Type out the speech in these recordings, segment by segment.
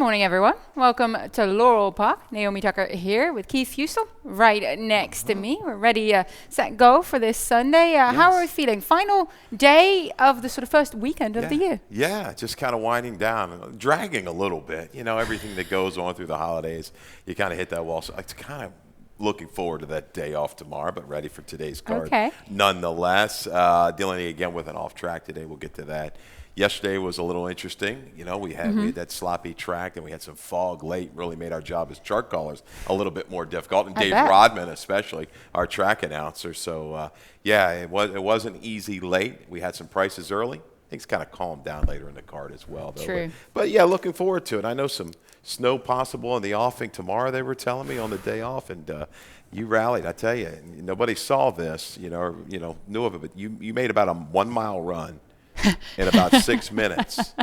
morning, everyone. Welcome to Laurel Park. Naomi Tucker here with Keith Fusel right next to me. We're ready, set, go for this Sunday. Yes. How are we feeling? Final day of the sort of first weekend of the year. Yeah, just kind of winding down, dragging a little bit. You know, everything that goes on through the holidays, you kind of hit that wall. So it's kind of looking forward to that day off tomorrow, but ready for today's card. Okay. Nonetheless, dealing again with an off track today. We'll get to that. Yesterday was a little interesting. You know, we had that sloppy track, and we had some fog late. Really made our job as chart callers a little bit more difficult, and Dave Rodman especially, our track announcer. So, it wasn't easy late. We had some prices early. Things kind of calmed down later in the card as well, though. True. But yeah, looking forward to it. I know some snow possible in the offing tomorrow, they were telling me, on the day off, and you rallied. I tell you, nobody saw this, knew of it, but you made about a 1 mile run in about 6 minutes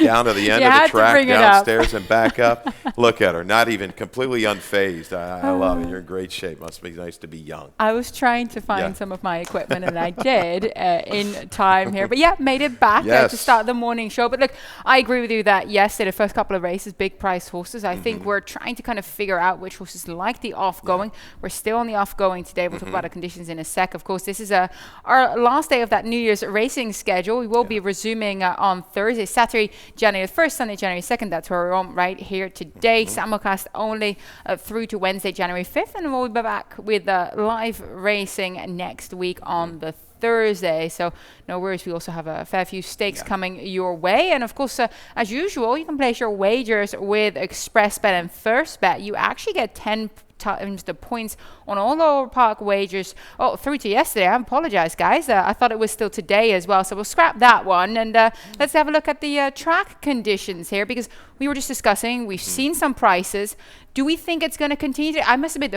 down to the end of the track, downstairs and back up. Look at her, not even completely unfazed. I love it. You're in great shape. Must be nice to be young. I was trying to find some of my equipment, and I did in time here. But made it back to start the morning show. But look, I agree with you that yesterday, the first couple of races, big price horses. I think we're trying to kind of figure out which horses like the off-going. We're still on the off-going today. We'll talk about the conditions in a sec. Of course, this is our last day of that New Year's racing schedule. We will be resuming on Thursday, Saturday, January 1st, Sunday, January 2nd. That's where we're on right here today. Simulcast only through to Wednesday, January 5th. And we'll be back with live racing next week on the Thursday. So no worries. We also have a fair few stakes coming your way. And of course, as usual, you can place your wagers with Express Bet and First Bet. You actually get 10 times the points on all Laurel Park wagers through to yesterday. I apologize, guys. I thought it was still today as well, so we'll scrap that one, and let's have a look at the track conditions here, because we were just discussing, we've seen some prices. Do we think it's going to continue? I must admit,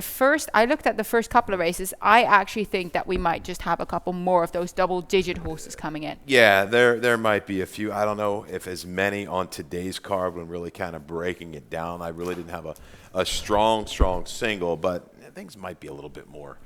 I looked at the first couple of races. I actually think that we might just have a couple more of those double-digit horses coming in. Yeah, there might be a few. I don't know if as many on today's card when really kind of breaking it down. I really didn't have a strong single, but things might be a little bit more,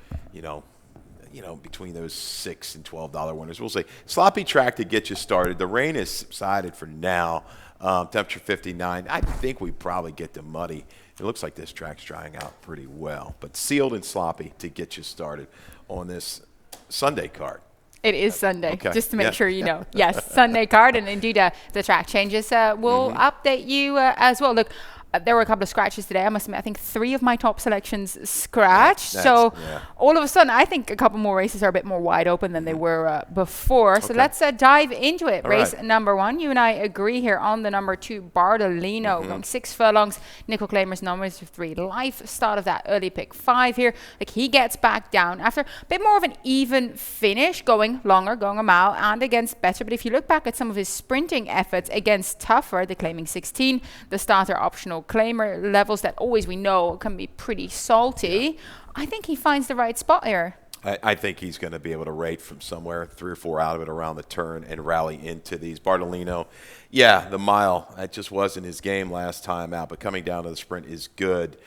between those $6 and $12 winners. We'll say sloppy track to get you started. The rain is subsided for now. Temperature 59. I think we probably get the muddy. It looks like this track's drying out pretty well, but sealed and sloppy to get you started on this Sunday card. It is Sunday, just to make sure you know. Yes, Sunday card, and indeed the track changes. We'll update you as well. Look, there were a couple of scratches today. I must admit, I think 3 of my top selections scratched. All of a sudden, I think a couple more races are a bit more wide open than they were before. So let's dive into it. Race number 1. You and I agree here on the number 2, Bardolino. Going 6 furlongs. Nickel Claimer's numbers 3 life. Start of that early pick 5 here. Like, he gets back down after a bit more of an even finish, going longer, going a mile, and against better. But if you look back at some of his sprinting efforts against tougher, the claiming 16, the starter optional claimer levels that always we know can be pretty salty. I think he finds the right spot here. I think he's going to be able to rate from somewhere 3 or 4 out of it around the turn and rally into these. Bardolino, the mile, that just wasn't his game last time out, but coming down to the sprint is good.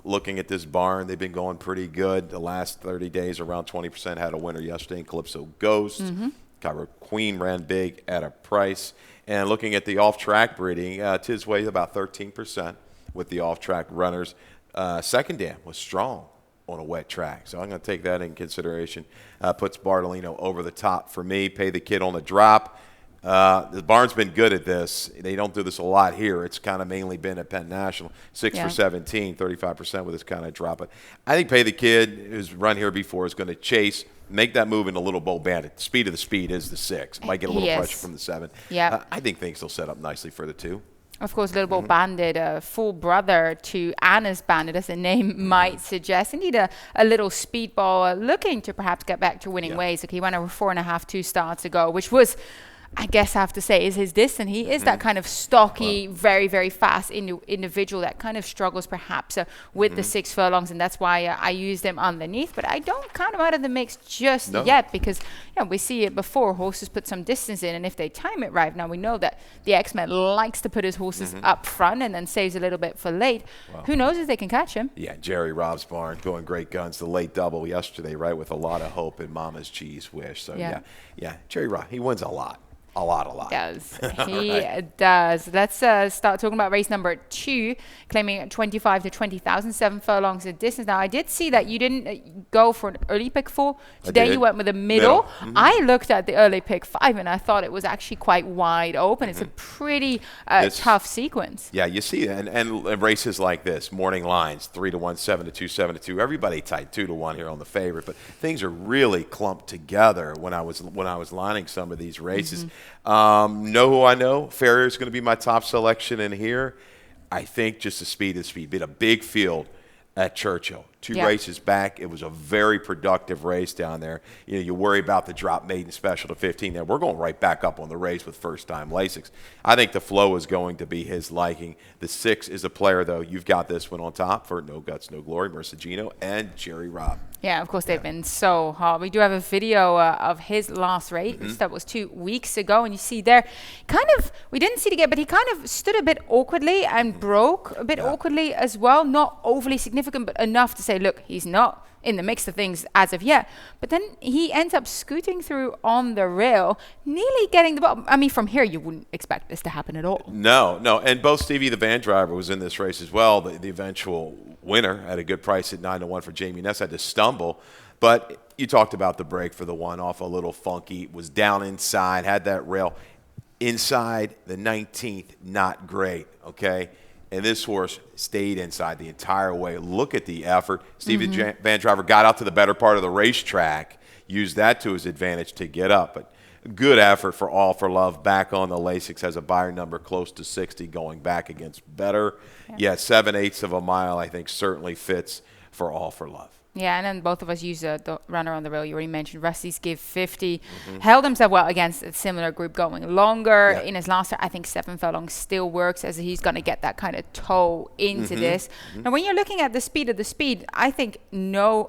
Looking at this barn, they've been going pretty good the last 30 days, around 20%. Had a winner yesterday in Calypso Ghost. Cairo Queen ran big at a price. And looking at the off-track breeding, Tiz weighs about 13% with the off-track runners. Second Dam was strong on a wet track, so I'm going to take that in consideration. Puts Bardolino over the top for me. Pay the kid on the drop. The barn's been good at this. They don't do this a lot here. It's kind of mainly been at Penn National. 6 for 17, 35% with this kind of drop. But I think Pay the Kid, who's run here before, is going to chase, make that move into Little Bull Bandit. Speed of the speed is the 6. Might get a little pressure from the 7. I think things will set up nicely for the 2. Of course, Little Bull Bandit, full brother to Anna's Bandit, as the name might suggest. Indeed, a little speedball looking to perhaps get back to winning ways. Like, he went over 4.5 2 starts ago, which was, I guess I have to say, is his distance. He is that kind of stocky, very, very fast individual that kind of struggles perhaps with the 6 furlongs, and that's why I used him underneath. But I don't count him out of the mix just yet, because we see it before. Horses put some distance in, and if they time it right, now we know that the X-Men likes to put his horses up front and then saves a little bit for late. Who knows if they can catch him? Yeah, Jerry Rob's barn going great guns. The late double yesterday, right, with a lot of hope in Mama's Cheese Wish. So, Jerry Rob, he wins a lot. A lot. Does. He does. Let's start talking about race number 2, claiming 25 to 20,000, 7 furlongs of distance. Now, I did see that you didn't go for an early pick 4. Today, you went with a middle. Mm-hmm. I looked at the early pick 5, and I thought it was actually quite wide open. It's a pretty tough sequence. Yeah, you see, and races like this, morning lines, 3-1, 7-2, 7-2. Everybody tight 2-1 here on the favorite, but things are really clumped together when I was lining some of these races. Know who I know? Farrier's going to be my top selection in here. I think just the speed of speed. Been a big field at Churchill. 2 races back. It was a very productive race down there. You know, you worry about the drop maiden special to 15 there. We're going right back up on the race with first-time Lasix. I think the flow is going to be his liking. The 6 is a player, though. You've got this one on top for No Guts, No Glory, Mercigino, and Jerry Robb. Yeah, of course, they've been so hot. We do have a video of his last race. That was 2 weeks ago. And you see there, we didn't see it again, but he kind of stood a bit awkwardly and broke a bit awkwardly as well. Not overly significant, but enough to say, look, he's not in the mix of things as of yet. But then he ends up scooting through on the rail, nearly getting the bottom. I mean, from here, you wouldn't expect this to happen at all. No. And both Stevie the van driver was in this race as well, the eventual winner at a good price at 9-1 for Jamie Ness. Had to stumble. But you talked about the break for the one off a little funky, was down inside, had that rail. Inside the 19th, not great, okay? And this horse stayed inside the entire way. Look at the effort. Stevie van driver got out to the better part of the racetrack, used that to his advantage to get up. But good effort for All for Love. Back on the Lasix, has a buyer number close to 60 going back against better. Yeah, 7/8 of a mile, I think, certainly fits for All for Love. Yeah, and then both of us use the runner on the rail. You already mentioned Rusty's give 50. Held himself well against a similar group going longer. In his last start, I think 7 furlongs still works as he's going to get that kind of toe into this. Now, when you're looking at the speed of the speed, I think know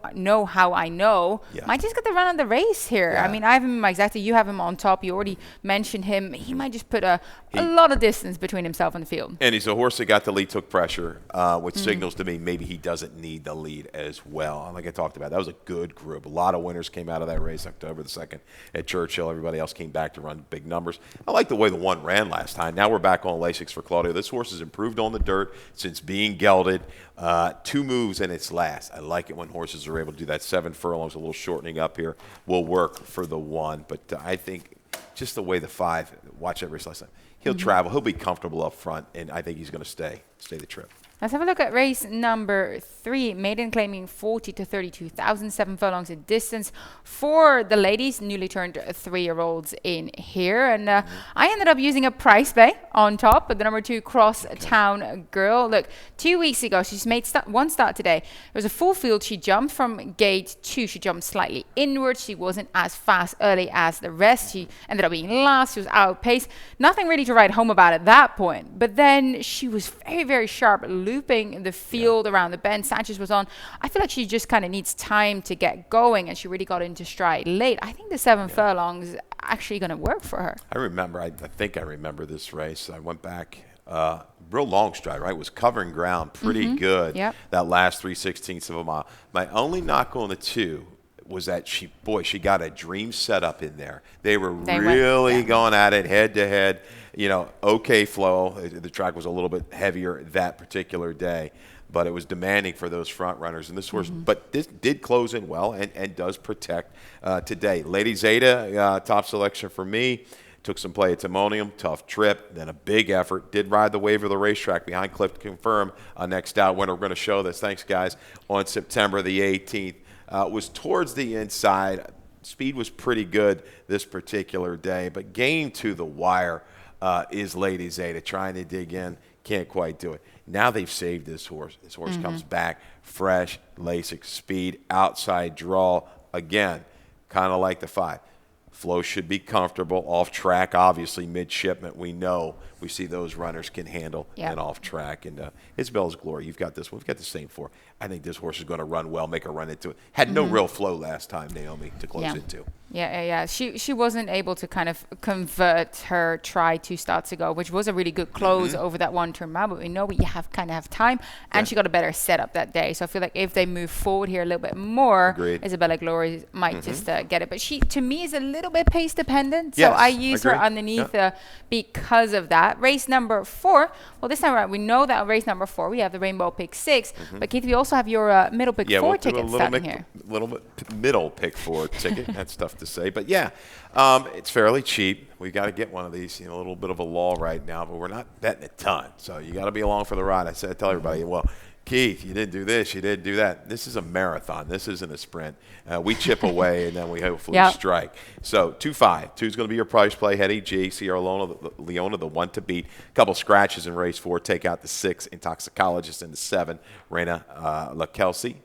how I know. Might just get the run on the race here. I mean, I have him exactly. You have him on top. You already mentioned him. He might just put a lot of distance between himself and the field. And he's a horse that got the lead, took pressure, which signals to me maybe he doesn't need the lead as well. Like I talked about, that was a good group. A lot of winners came out of that race October the 2nd at Churchill. Everybody else came back to run big numbers. I like the way the one ran last time. Now we're back on Lasix for Claudio. This horse has improved on the dirt since being gelded. 2 moves in its last. I like it when horses are able to do that. 7 furlongs, a little shortening up here, will work for the 1. But I think just the way the 5, watch that race last time, he'll travel. He'll be comfortable up front, and I think he's going to stay the trip. Let's have a look at race number 3. Maiden claiming 40 to 32,000, 7 furlongs in distance for the ladies, newly turned 3-year-olds in here. And I ended up using a price bay on top of the number 2 Cross Town Girl. Look, 2 weeks ago, she's made one start today. It was a full field. She jumped from gate 2. She jumped slightly inward. She wasn't as fast early as the rest. She ended up being last. She was outpaced. Nothing really to write home about at that point. But then she was very, very sharp, looping the field around the bend. Sanchez was on. I feel like she just kind of needs time to get going, and she really got into stride late. I think the 7 furlongs actually going to work for her. I think I remember this race. I went back, real long stride, right? Was covering ground pretty good. That last 3/16 of a mile. My only knock on the 2 was that she got a dream setup in there. They were really going at it head to head. You know, okay flow. The track was a little bit heavier that particular day, but it was demanding for those front runners. And this horse, but this did close in well and does protect today. Lady Zeta, top selection for me. Took some play at Timonium, tough trip, then a big effort. Did ride the wave of the racetrack behind Cliff to confirm next out winner. We're going to show this, thanks guys, on September the 18th. Was towards the inside. Speed was pretty good this particular day, but game to the wire is Lady Zeta trying to dig in. Can't quite do it. Now they've saved this horse. This horse comes back fresh, Lasix speed, outside draw. Again, kind of like the 5. Flow should be comfortable. Off track, obviously, mid-shipment, we know. We see those runners can handle and off track. And Isabel's Glory, you've got this one. We've got the same 4. I think this horse is going to run well, make a run into it. Had no real flow last time, Naomi, to close into. Yeah. She wasn't able to kind of convert her try 2 starts ago, which was a really good close over that 1-turn mile. But we know we kind of have time, and she got a better setup that day. So I feel like if they move forward here a little bit more, Isabella Glory might just get it. But she, to me, is a little little bit pace dependent. Yes, so I use her underneath because of that. Race number 4. Well, this time around, we know that race number 4, we have the Rainbow Pick 6. But Keith, we also have your middle pick 4 ticket starting here. Little bit middle pick 4 ticket. That's tough to say. But yeah, it's fairly cheap. We got to get one of these. A little bit of a lull right now, but we're not betting a ton. So you got to be along for the ride. I tell everybody, well, Keith, you didn't do this, you didn't do that. This is a marathon. This isn't a sprint. We chip away, and then we hopefully strike. So 2-5. 2 is going to be your price play. Hetty G, Sierra Leona, the one to beat. A couple scratches in race 4. Take out the 6, Intoxicologist, and the 7, Reina La Kelsey.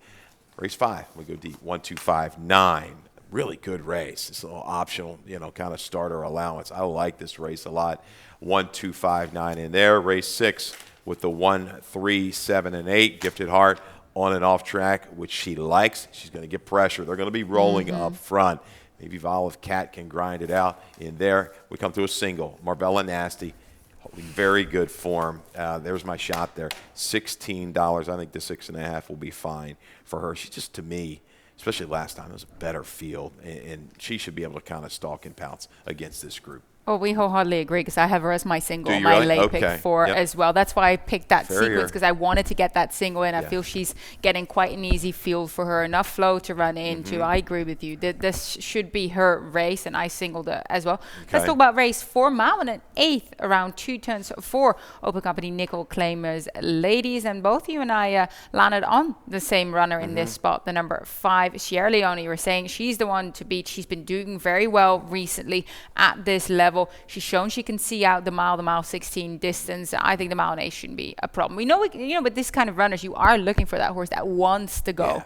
Race 5, we go deep. 1, 2, 5, 9. Really good race. It's a little optional, kind of starter allowance. I like this race a lot. 1, 2, 5, 9 in there. Race 6 with the 1, 3, 7, and 8. Gifted Heart on and off track, which she likes. She's going to get pressure. They're going to be rolling up front. Maybe Olive Cat can grind it out in there. We come to a single. Marbella Nasty, holding very good form. There's my shot there. $16. I think the 6.5 will be fine for her. She's just, to me, especially last time, it was a better field, and she should be able to kind of stalk and pounce against this group. Oh, we wholeheartedly agree because I have her as my single, my late pick 4 as well. That's why I picked that sequence because I wanted to get that single in. I feel she's getting quite an easy field for her, enough flow to run into. I agree with you. This should be her race, and I singled it as well. Let's talk about race 4. Mile and an 8th, around 2 turns for Open Company Nickel Claimers ladies, and both you and I landed on the same runner in this spot, the number 5, Sierra Leone. You were saying she's the one to beat. She's been doing very well recently at this level. She's shown she can see out the mile 16 distance. I think the mile and 8 shouldn't be a problem. We know, with this kind of runners, you are looking for that horse that wants to go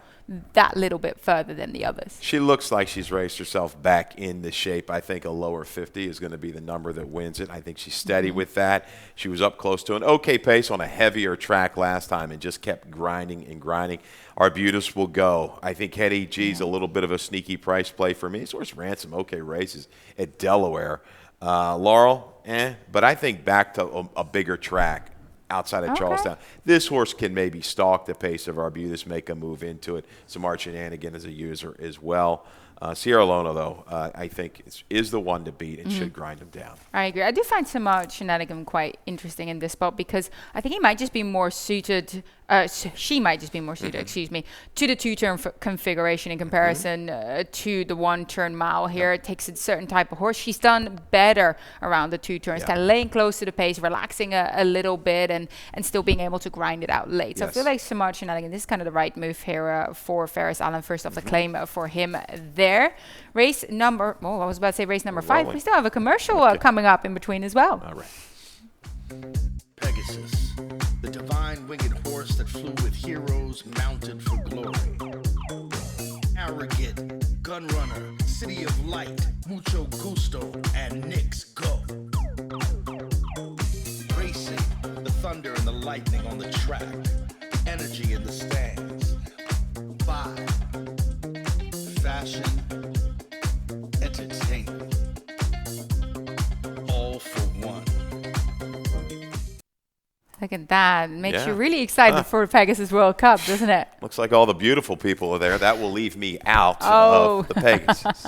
that little bit further than the others. She looks like she's raced herself back into shape. I think a lower 50 is going to be the number that wins it. I think she's steady with that. She was up close to an okay pace on a heavier track last time and just kept grinding and grinding. Arbutus will go. I think Hetty G's a little bit of a sneaky price play for me. This horse ran some okay races at Delaware. Laurel, but I think back to a bigger track outside of Charlestown. This horse can maybe stalk the pace of Arbutus, make a move into it. Samar Chanagan as a user as well. Sierra Leone, though, I think is the one to beat and should grind him down. I agree. I do find Samar Chanagan quite interesting in this spot because I think he might just be more suited. She might just be more suited, excuse me, to the 2-turn configuration in comparison to the 1-turn mile here. It takes a certain type of horse. She's done better around the 2 turns, kind of laying close to the pace, relaxing a little bit, and still being able to grind it out late. So I feel like Samar Chanagan, this is kind of the right move here for Ferris Allen. First off, the claim for him there. Race number, I was about to say race number 5. We still have a commercial coming up in between as well. All right. Pegasus, the divine winged horse that flew with heroes mounted for glory. Arrogant, gun runner, city of light, mucho gusto, and Knicks go. Racing, the thunder and the lightning on the track, energy in the stands. 5, fashion, entertainment, all for one. Look at that. Makes you really excited for Pegasus World Cup, doesn't it? Looks like all the beautiful people are there. That will leave me out of the Pegasus.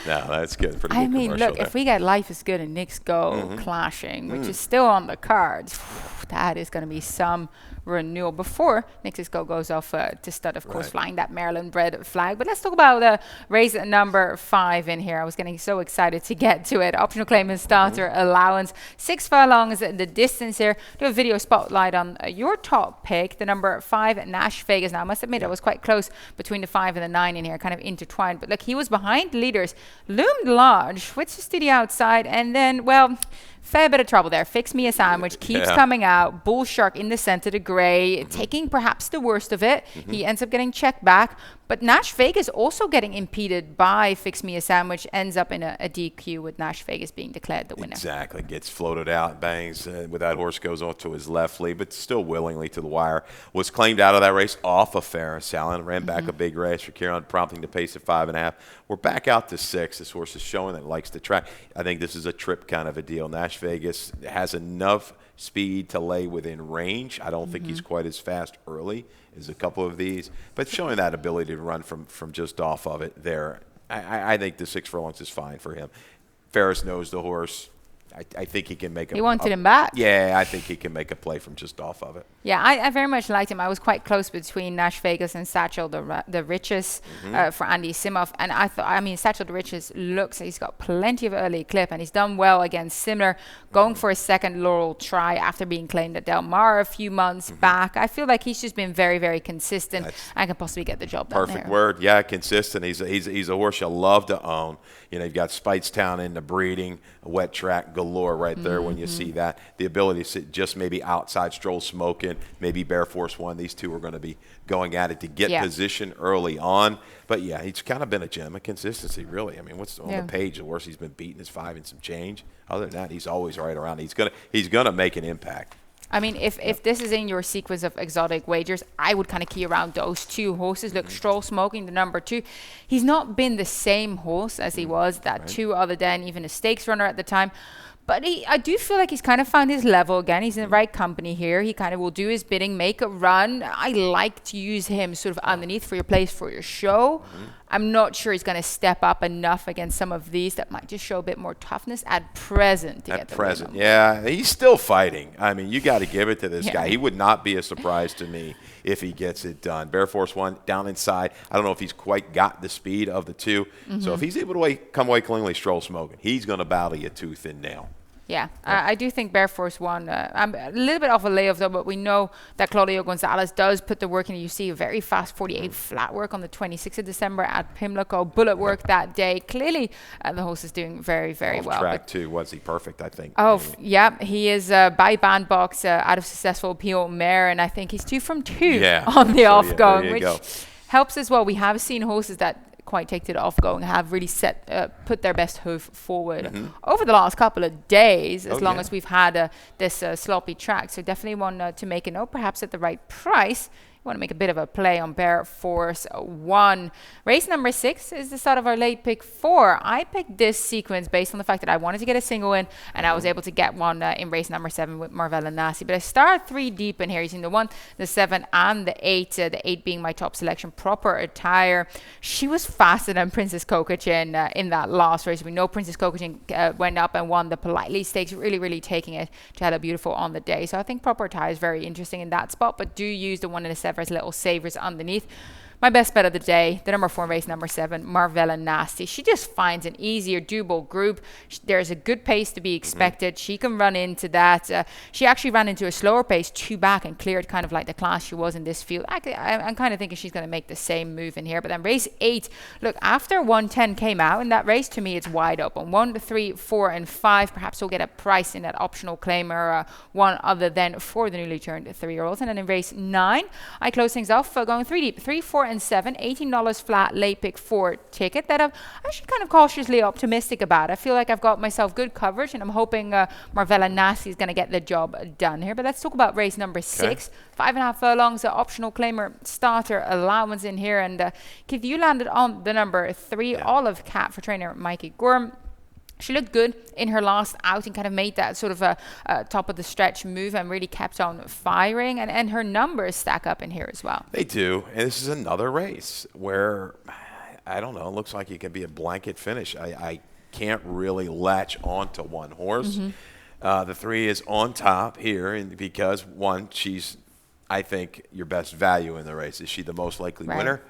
No, that's good. Pretty good commercial look, there. if we get Life is Good and Knicks Go clashing, which is still on the cards, that is going to be some renewal before Knicks Go goes off to stud, of course, flying that Maryland bred flag. But let's talk about race number 5 in here. I was getting so excited to get to it. Optional claim and starter allowance. 6 furlongs the distance here. Do a video spotlight on your top pick, the number 5 Nash Vegas. Now, I must admit, I was quite close between the 5 and the 9 in here, kind of intertwined. But look, he was behind leaders, loomed large, switches to the outside, and then, well, fair bit of trouble there. Fix Me a Sandwich keeps coming out. Bull Shark in the center, the gray, taking perhaps the worst of it. He ends up getting checked back. But Nash Vegas also getting impeded by Fix Me a Sandwich, ends up in a DQ with Nash Vegas being declared the winner. Exactly. Gets floated out, bangs with that horse, goes on to his left lead, but still willingly to the wire. Was claimed out of that race off of Ferris Allen. Ran back a big race for Kieran, prompting the pace at 5.5. We're back out to 6. This horse is showing that it likes to track. I think this is a trip kind of a deal. Nash Vegas has enough speed to lay within range. I don't think he's quite as fast early as a couple of these, but showing that ability to run from just off of it there. I think the 6 furlongs is fine for him. Ferris knows the horse. I think he can make He wanted him back. Yeah, I think he can make a play from just off of it. Yeah, I very much liked him. I was quite close between Nash Vegas and Satchel the Richest for Andy Simoff. And Satchel the Richest he's got plenty of early clip, and he's done well against Simler, going for a second Laurel try after being claimed at Del Mar a few months back. I feel like he's just been very, very consistent and can possibly get the job done. Perfect word. Yeah, consistent. He's a horse you'll love to own. You've got Speightstown in the breeding, a wet track galore right there when you see that. The ability to sit just maybe outside, Stroll Smoking, maybe Bear Force One. These two are going to be going at it to get position early on. But, yeah, he's kind of been a gem of consistency, really. I mean, what's on the page? The worst he's been beaten is 5 and some change. Other than that, he's always right around. He's gonna make an impact. I mean, if this is in your sequence of exotic wagers, I would kind of key around those 2 horses. Look, Stroll Smoking, the number 2. He's not been the same horse as he was that 2 other than even a stakes runner at the time. But I do feel like he's kind of found his level again. He's in the right company here. He kind of will do his bidding, make a run. I like to use him sort of underneath for your place for your show. I'm not sure he's going to step up enough against some of these that might just show a bit more toughness at present. Yeah, he's still fighting. I mean, you got to give it to this guy. He would not be a surprise to me if he gets it done. Bear Force One down inside. I don't know if he's quite got the speed of the 2. So if he's able to come away cleanly, Stroll Smoking, he's going to battle you tooth and nail. Yeah, I do think Bear Force One. I'm a little bit off a layoff though, but we know that Claudio Gonzalez does put the work in. You see a very fast 48 flat work on the 26th of December at Pimlico. Bullet work that day. Clearly, the horse is doing very, very well. Track too, was he perfect? I think. Yeah, he is by bandbox out of successful Pio Mare, and I think he's 2 from 2 on the off going, which helps as well. We have seen horses that quite take to the off going have really put their best hoof forward over the last couple of days, as long as we've had this sloppy track. So definitely one to make a note, perhaps at the right price. Want to make a bit of a play on Bear Force One. Race number 6 is the start of our late pick 4. I picked this sequence based on the fact that I wanted to get a single in, and I was able to get one in race number 7 with Marvella Nasty. But I start 3 deep in here. You've seen the 1, the 7, and the 8. The 8 being my top selection. Proper Attire. She was faster than Princess Kokachin in that last race. We know Princess Kokachin went up and won the Politely Stakes, really taking it to Hella Beautiful on the day. So I think Proper Attire is very interesting in that spot, but do use the 1 and the 7 as little savers underneath. My best bet of the day, the number 4 in race number 7, Marvella Nasty. She just finds an easier, doable group. There's a good pace to be expected. She can run into that. She actually ran into a slower pace 2 back and cleared kind of like the class she was in this field. I'm kind of thinking she's going to make the same move in here. But then race 8, look, after 110 came out in that race, to me, it's wide open. 1, 3, 4, and 5. Perhaps we'll get a price in that optional claimer, one other than for the newly turned 3-year-olds. And then in race 9, I close things off going 3 deep. 3, 4, and 7, $18 flat late pick 4 ticket that I'm actually kind of cautiously optimistic about. I feel like I've got myself good coverage, and I'm hoping Marvella Nasty is going to get the job done here. But let's talk about race number 6. 5.5 furlongs, optional claimer starter allowance in here. And Keith, you landed on the number 3, Olive Cat for trainer Mikey Gorm. She looked good in her last outing, kind of made that sort of a top of the stretch move and really kept on firing. And her numbers stack up in here as well. They do. And this is another race where, I don't know, it looks like it could be a blanket finish. I can't really latch onto one horse. The 3 is on top here and because, 1, she's, I think, your best value in the race. Is she the most likely winner?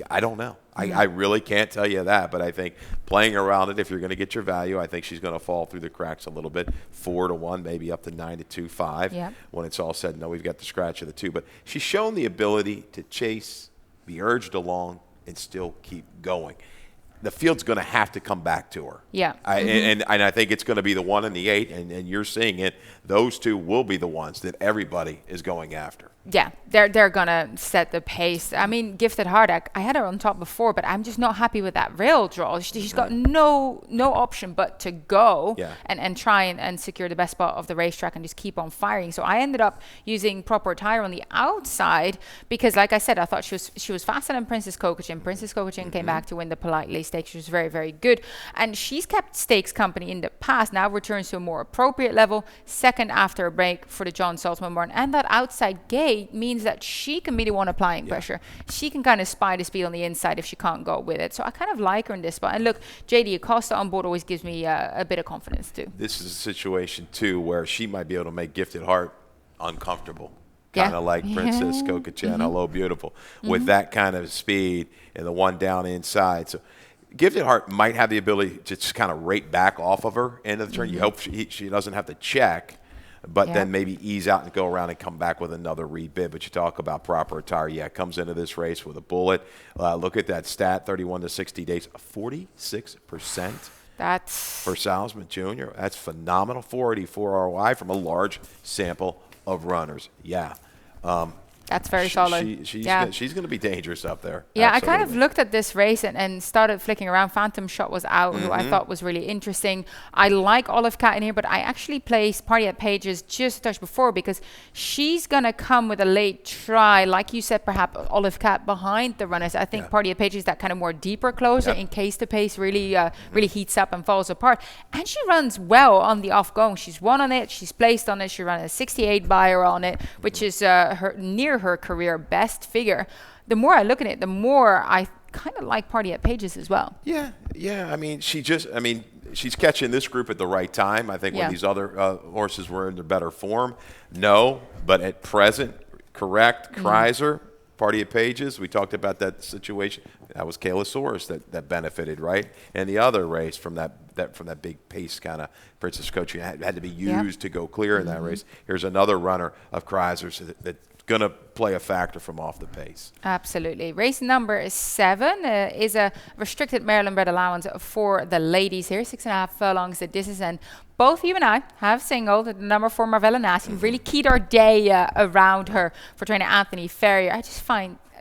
I don't know. I really can't tell you that, but I think playing around it, if you're going to get your value, I think she's going to fall through the cracks a little bit. 4-1, maybe up to 9-2, 5. When it's all said and done, we've got the scratch of the 2. But she's shown the ability to chase, be urged along, and still keep going. The field's going to have to come back to her. And I think it's going to be the 1 and the 8, and you're seeing it. Those 2 will be the ones that everybody is going after. Yeah, they're going to set the pace. I mean, Gifted Heart, I had her on top before, but I'm just not happy with that rail draw. She's got no option but to go and try and secure the best spot of the racetrack and just keep on firing. So I ended up using Proper Attire on the outside because, like I said, I thought she was faster than Princess Kokachin. Princess Kokachin came back to win the Politely Stakes. She was very, very good. And she's kept stakes company in the past, now returns to a more appropriate level. Second after a break for the John Saltzman barn. And that outside gate gate means that she can be the one applying pressure. She can kind of spy the speed on the inside if she can't go with it. So I kind of like her in this spot. And look, JD Acosta on board always gives me a bit of confidence too. This is a situation too where she might be able to make Gifted Heart uncomfortable. Kind of like Princess Coca-Chan, Hello Beautiful, with that kind of speed and the one down inside. So Gifted Heart might have the ability to just kind of rate back off of her end of the turn. You hope she doesn't have to check, but then maybe ease out and go around and come back with another rebid. But you talk about proper attire. Yeah, comes into this race with a bullet. Look at that stat, 31 to 60 days, 46%. That's for Salzman Jr. That's phenomenal. 484 ROI from a large sample of runners. Yeah. That's very solid. She's going to be dangerous up there. Yeah, Absolutely. I kind of looked at this race and started flicking around. Phantom Shot was out, who I thought was really interesting. I like Olive Cat in here, but I actually placed Party at Pages just a touch before because she's going to come with a late try. Like you said, perhaps Olive Cat behind the runners. I think Party at Pages that kind of more deeper closer in case the pace really heats up and falls apart. And she runs well on the off-going. She's won on it. She's placed on it. She ran a 68 buyer on it, which is near her career best figure. The more I look at it, the more I kind of like Party at Pages as well. Yeah. I mean, she's catching this group at the right time. I think when these other horses were in their better form, no. But at present, correct. Kreiser, Party at Pages. We talked about that situation. That was Kaylasaurus that benefited, right? And the other race from that big pace kind of Princess Coach had to be used to go clear in that race. Here's another runner of Kreiser's that's going to play a factor from off the pace. Absolutely. Race number 7 is a restricted Maryland bred allowance for the ladies here. 6.5 furlongs the distance, and both you and I have singled the number 4 Marvella Nass. Really keyed our day around her for trainer Anthony Ferrier.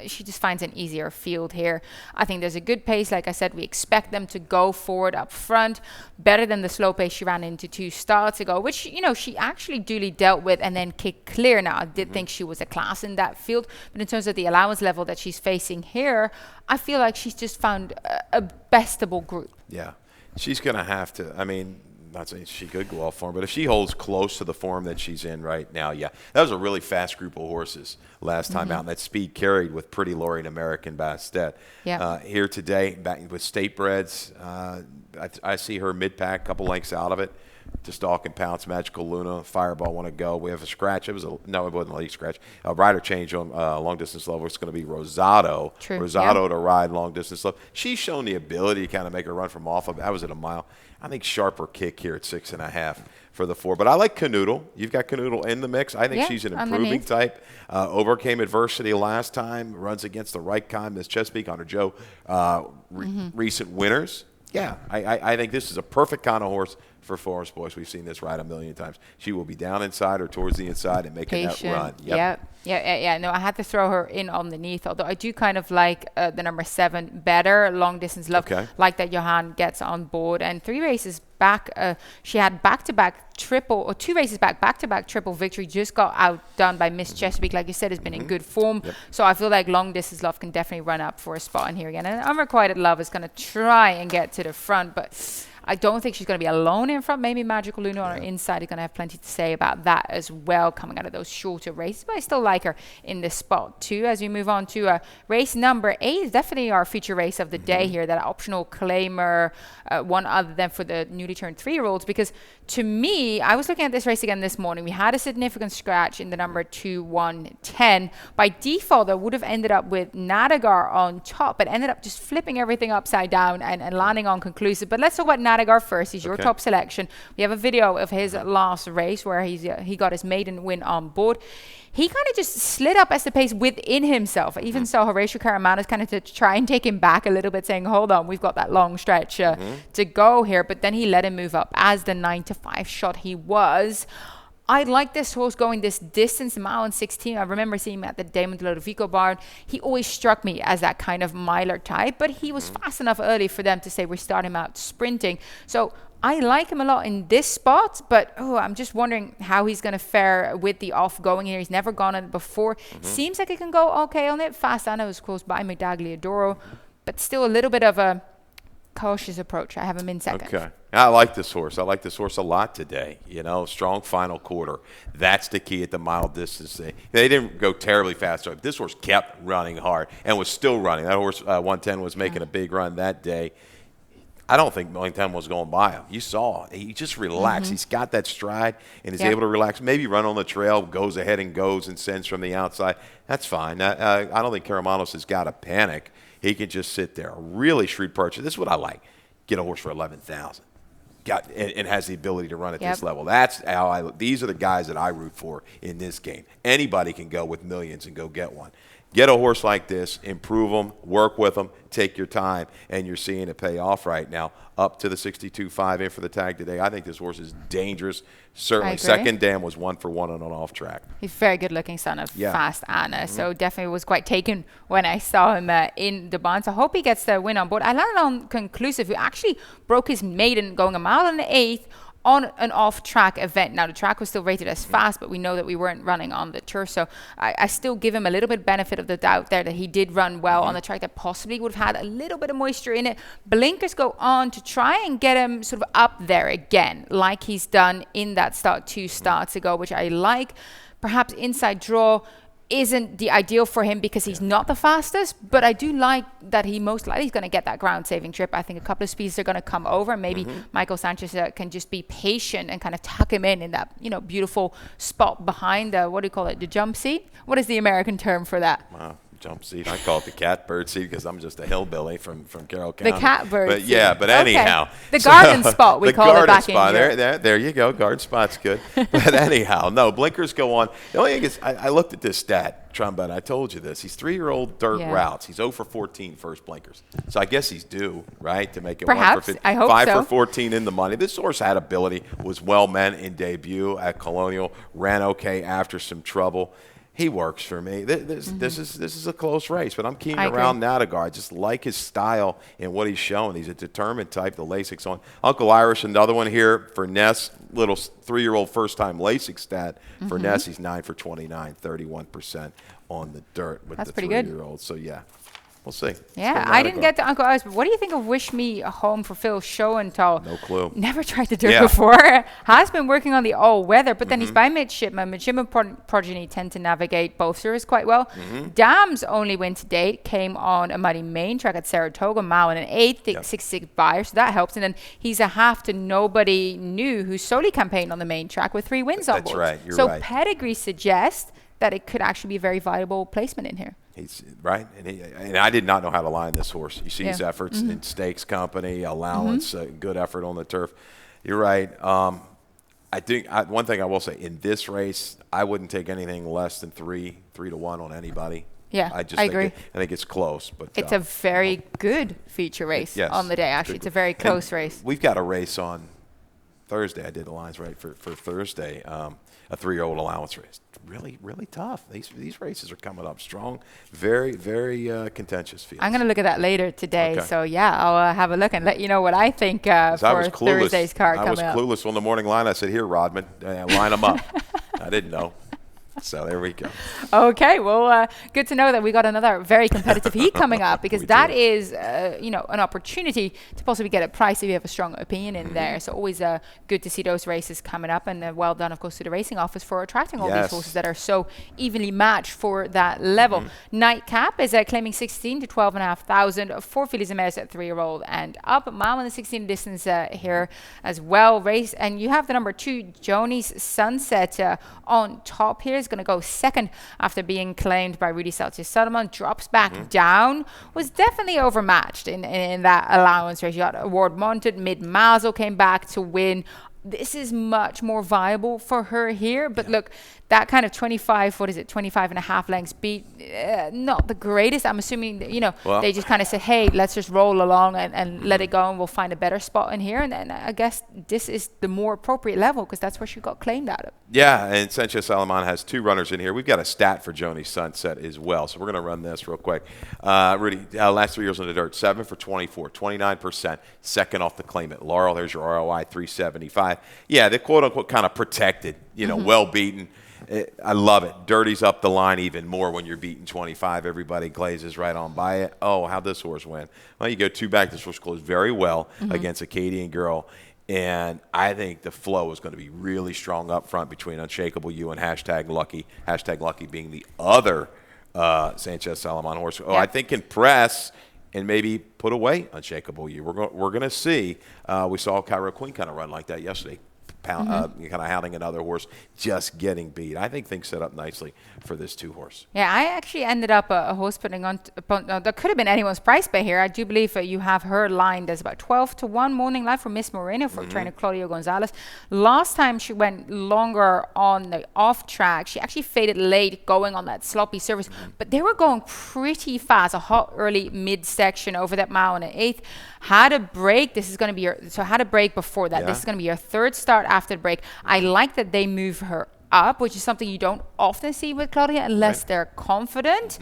She just finds an easier field here. I think there's a good pace. Like I said, we expect them to go forward up front, better than the slow pace she ran into 2 starts ago, which, she actually duly dealt with and then kicked clear. Now, I did think she was a class in that field, but in terms of the allowance level that she's facing here, I feel like she's just found a bestable group. Yeah, she's going to have to, not saying she could go off form, but if she holds close to the form that she's in right now, that was a really fast group of horses last time out, and that speed carried with Pretty Lori and American Bastet. Here today, back with State Breds, I see her mid-pack, couple lengths out of it. To Stalk and Pounce, Magical Luna, Fireball want to go. We have a scratch. It wasn't a late scratch. A rider change on long distance level. It's going to be Rosado. Rosado to ride long distance level. She's shown the ability to kind of make a run from off of. That was at a mile. I think sharper kick here at 6.5 for the 4. But I like Canoodle. You've got Canoodle in the mix. I think she's an improving type. Overcame adversity last time. Runs against the right kind. Miss Chesapeake, Hunter Joe, recent winners. Yeah, I think this is a perfect kind of horse for Forest Boys. We've seen this ride a million times. She will be down inside or towards the inside and making that run. Yeah. No, I had to throw her in underneath, although I do kind of like the number 7 better. Long distance love, like that Johan gets on board. And 3 races back, she had back-to-back triple, or 2 races back-to-back triple victory. Just got outdone by Miss Chesapeake, like you said, has been in good form. So I feel like long distance love can definitely run up for a spot in here again. And Unrequited Love is going to try and get to the front, but I don't think she's going to be alone in front. Maybe Magical Luna on her inside is going to have plenty to say about that as well, coming out of those shorter races. But I still like her in this spot too. As we move on to race number 8, is definitely our feature race of the day here. That optional claimer, one other than for the newly turned 3-year-olds. Because to me, I was looking at this race again this morning. We had a significant scratch in the number 2, 1, 10. By default, I would have ended up with Nadagar on top, but ended up just flipping everything upside down and landing on conclusive. But let's talk about Nadagar first. He's your top selection. We have a video of his last race where he got his maiden win on board. He kind of just slid up as the pace within himself. I even saw Horatio Caramanos kind of to try and take him back a little bit, saying, hold on, we've got that long stretch to go here. But then he let him move up as the 9-5 shot he was. I like this horse going this distance, mile and 16. I remember seeing him at the Damon de Lodovico barn. He always struck me as that kind of miler type, but he was fast enough early for them to say we start him out sprinting. So I like him a lot in this spot, but I'm just wondering how he's going to fare with the off-going here. He's never gone on it before. Seems like he can go okay on it. Fast Anna was close by Medaglia d'Oro, but still a little bit of a cautious approach. I have him in second. Okay. I like this horse. I like this horse a lot today. Strong final quarter. That's the key at the mile distance. They didn't go terribly fast. This horse kept running hard and was still running. That horse, 110, was making a big run that day. I don't think Millington was going by him. You saw he just relaxed. He's got that stride and is able to relax. Maybe run on the trail, goes ahead and goes and sends from the outside. That's fine. I don't think Karamanos has got to panic. He can just sit there. A really shrewd purchase. This is what I like. Get a horse for $11,000. And has the ability to run at this level. That's how these are the guys that I root for in this game. Anybody can go with millions and go get one. Get a horse like this, improve them, work with them, take your time, and you're seeing it pay off right now. Up to the 62.5 in for the tag today. I think this horse is dangerous. Certainly, Second Dam was 1 for 1 on an off track. He's a very good-looking son of Fast Anna, so definitely was quite taken when I saw him in the barn. So I hope he gets the win on board. I landed on Conclusive, who actually broke his maiden going a mile and an eighth on an off-track event. Now, the track was still rated as fast, but we know that we weren't running on the turf. So I still give him a little bit benefit of the doubt there that he did run well on the track that possibly would have had a little bit of moisture in it. Blinkers go on to try and get him sort of up there again, like he's done in that start 2 starts ago, which I like. Perhaps inside draw isn't the ideal for him because he's not the fastest, but I do like that he most likely is going to get that ground saving trip. I think a couple of speeds are going to come over. Maybe Michael Sanchez can just be patient and kind of tuck him in that beautiful spot behind the jump seat. What is the American term for that? Wow. Jump seat. I call it the catbird seat because I'm just a hillbilly from Carroll County. The catbird seat. But anyhow. The garden spot, we call it back in here. There you go. Garden spot's good. But anyhow, no, blinkers go on. The only thing is, I looked at this stat, Trombone. I told you this. He's 3-year-old dirt routes. He's 0 for 14 first blinkers. So I guess he's due, right, to make it Perhaps. 1 for 15. I hope 5 so. for 14 in the money. This horse had ability, was well meant in debut at Colonial, ran okay after some trouble. He works for me. This is a close race, but I'm keen around Nadagar. I just like his style and what he's showing. He's a determined type. The LASIK's on. Uncle Irish, another one here for Ness. Little 3-year-old first-time LASIK stat for Ness. He's 9 for 29, 31% on the dirt with the 3-year-old. So, yeah. We'll see. Yeah, I didn't get to Uncle Irish, but what do you think of Wish Me Home for Phil Show and Tell? No clue. Never tried the dirt before. Has been working on the all-weather, but then he's by midshipman. Midshipman progeny tend to navigate both series quite well. Dam's only win to date came on a muddy main track at Saratoga, mile and an eighth, 66 buyer, so that helps. And then he's a half to nobody new who solely campaigned on the main track with 3 wins on board. That's right. You're so right. pedigree suggests that it could actually be a very viable placement in here. He's right, and I did not know how to line this horse. You see his efforts in stakes company, allowance, good effort on the turf. You're right. I think one thing I will say in this race, I wouldn't take anything less than 3 to 1 on anybody. Yeah, I agree. I think it's close, but it's a very good feature race on the day. Actually, it's a very close race. We've got a race on Thursday. I did the lines right for Thursday. A 3-year-old allowance race. Really, really tough. These races are coming up strong. Very, very contentious fields. I'm going to look at that later today. Okay. So, I'll have a look and let you know what I think for Thursday's card coming up. I was clueless on the morning line. I said, here, Rodman, line them up. I didn't know. So there we go. Okay, well, good to know that we got another very competitive heat coming up because that is, an opportunity to possibly get a price if you have a strong opinion in there. So always good to see those races coming up, and well done, of course, to the racing office for attracting all these horses that are so evenly matched for that level. Nightcap is claiming 16 to 12,500 for fillies and mares at 3-year-old and up. Mile and the 16 distance here as well. Race, and you have the number 2 Joni's Sunset on top here. Is going to go second after being claimed by Rudy Celsius Solomon. Drops back down. Was definitely overmatched in that allowance race. You got Award Monted. Mid-Mazel came back to win. This is much more viable for her here. But look, that kind of 25 and a half lengths beat, not the greatest. I'm assuming, they just kind of said, hey, let's just roll along and let it go, and we'll find a better spot in here. And then I guess this is the more appropriate level because that's where she got claimed out of. Yeah, and Sanchez Salomon has 2 runners in here. We've got a stat for Joni Sunset as well, so we're going to run this real quick. Rudy, last 3 years on the dirt, 7 for 24, 29%, second off the claimant. Laurel, there's your ROI, 375. Yeah, they're quote-unquote kind of protected, well beaten. I love it. Dirty's up the line even more when you're beating 25. Everybody glazes right on by it. Oh, how'd this horse win? Well, you go 2 back. This horse closed very well against a Acadian girl. And I think the flow is going to be really strong up front between Unshakable You and Hashtag Lucky. Hashtag Lucky being the other Sanchez Salomon horse. Oh, I think can press and maybe put away Unshakable You. We're going to see. We saw Cairo Queen kind of run like that yesterday. Kind of hounding another horse, just getting beat. I think things set up nicely for this 2-horse. Yeah, I actually ended up a horse putting on. That could have been anyone's price bet here. I do believe you have her lined as about 12-1 morning line for Miss Moreno for trainer Claudio Gonzalez. Last time she went longer on the off track, she actually faded late going on that sloppy surface, but they were going pretty fast. A hot early midsection over that mile and an eighth. Had a break. This is going to be had a break before that. This is going to be your third start after the break. I like that they move her up, which is something you don't often see with Claudia unless they're confident.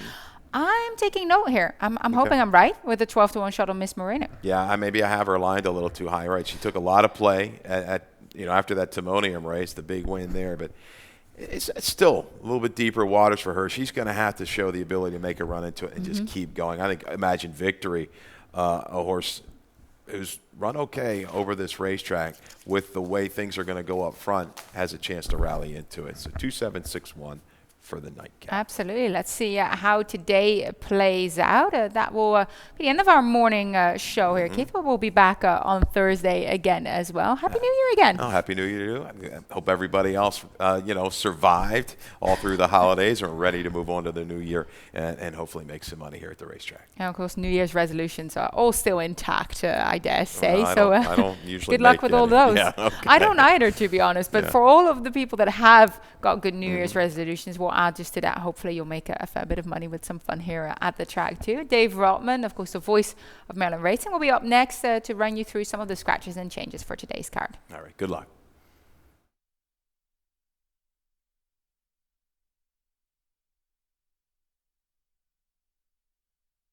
I'm taking note here. I'm hoping I'm right with the 12-1 shot on Miss Moreno. Yeah, maybe I have her lined a little too high. Right, she took a lot of play at after that Timonium race, the big win there, but it's still a little bit deeper waters for her. She's going to have to show the ability to make a run into it and just keep going. I think Imagine Victory, a horse who's run okay over this racetrack with the way things are going to go up front, has a chance to rally into it. So 2-7-6-1 for the nightcap. Absolutely. Let's see how today plays out. That will be the end of our morning show here. Keith will be back on Thursday again as well. Happy New Year again. Oh, Happy New Year to you. I hope everybody else, survived all through the holidays and are ready to move on to the new year and hopefully make some money here at the racetrack. And of course, New Year's resolutions are all still intact, I dare say. Well, I don't usually good luck with all those. Yeah, okay. I don't either, to be honest. But for all of the people that have got good New Year's resolutions, we'll add just to that. Hopefully, you'll make a fair bit of money with some fun here at the track too. Dave Rotman, of course, the voice of Maryland Racing, will be up next to run you through some of the scratches and changes for today's card. All right. Good luck.